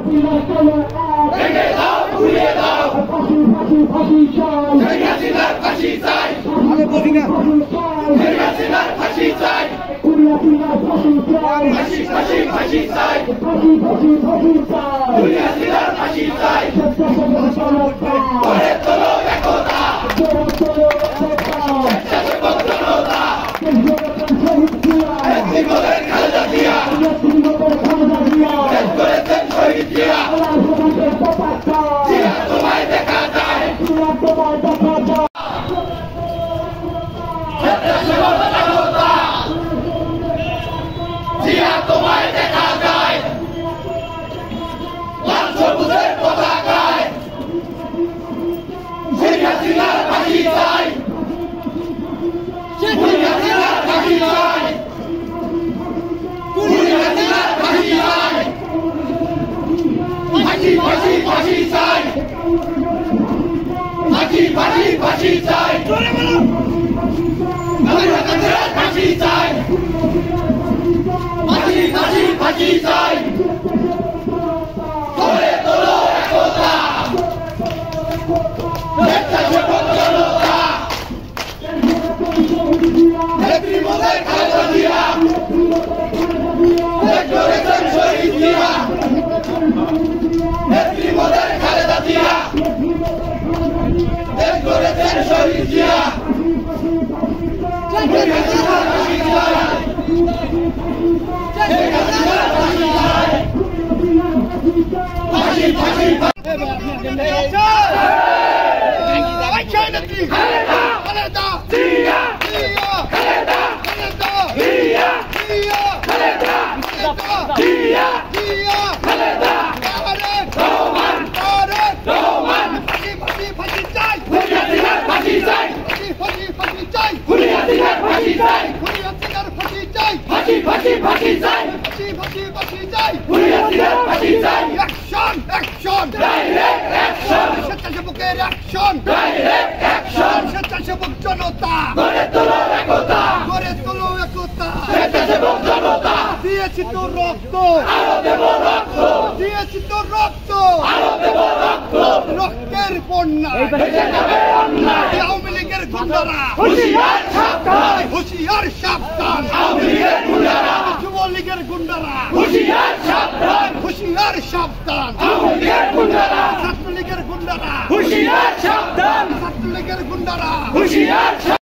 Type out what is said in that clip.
ভেঙে দাও ঘুরিয়ে দাও ফাঁসি চাই হাসিনার ফাঁসি চাই হাসিনার ফাঁসি চাই ফাঁসি ফাঁসি ফাঁসি চাই হাসিনার ফাঁসি চাই গড়ে তোলো একতা স্বেচ্ছাসেবক জনতা জীবনের খালেদা জিয়া শেষ করেছেন শহীদ জিয়া জিয়া তোমায় দেখা যায় স্বেচ্ছাসেবক জনতা জিয়া তোমায় দেখা যায় লাল সবুজের পতাকায় শেখ হাসিনার ফাঁসি চাই শেখ হাসিনার ফাঁসি চাই হাসিনার ফাঁসি চাই ফাঁসি ফাঁসি ফাঁসি চাই ফাঁসি ফাঁসি ফাঁসি চাই হাসিনার ফাঁসি চাই ফাঁসি ফাঁসি ফাঁসি চাই গড়ে তোলো একতা স্বেচ্ছাসেবক জনতা নেত্রী মোদের খালেদা জিয়া শেষ করেছেন শহীদ জিয়া নেত্রী মোদের খালেদা জিয়া শেষ করেছেন শহীদ জিয়া শেখ হাসিনার ফাঁসি চাই শেখ হাসিনার ফাঁসি চাই ফাঁসি ফাঁসি খালেদা খালেদা জিয়া খালেদা খালেদা জিয়া খালেদা জিয়া খালেদা রহমান রহমান ফাঁসি চাই হাসিনার ফাঁসি চাই ফাঁসি চাই হাসিনার ফাঁসি চাই ফাঁসি ফাঁসি ফাঁসি চাই ফাঁসি চাই হাসিনার ফাঁসি চাই অ্যাকশন অ্যাকশন ডাইরেক্ট অ্যাকশন স্বেচ্ছাসেবকের অ্যাকশন ডাইরেক্ট অ্যাকশন স্বেচ্ছাসেবক জনতা গড়ে তোলো একতা স্বেচ্ছাসেবক জনতা দিয়েছি তো রক্ত আরো দেব রক্ত দিয়েছি তো রক্ত আরো দেব রক্ত রক্তের বন্যা ভেসে যাবে অন্যায় আওয়ামী লীগের গুন্ডারা হুঁশিয়ার সাবধান আওয়ামী লীগের গুন্ডারা যুবলীগের গুন্ডারা হুঁশিয়ার সাবধান আওয়ামী লীগের গুন্ডারা ছাত্রলীগের গুন্ডারা হুঁশিয়ার সাবধান ছাত্রলীগের গুন্ডারা হুঁশিয়ার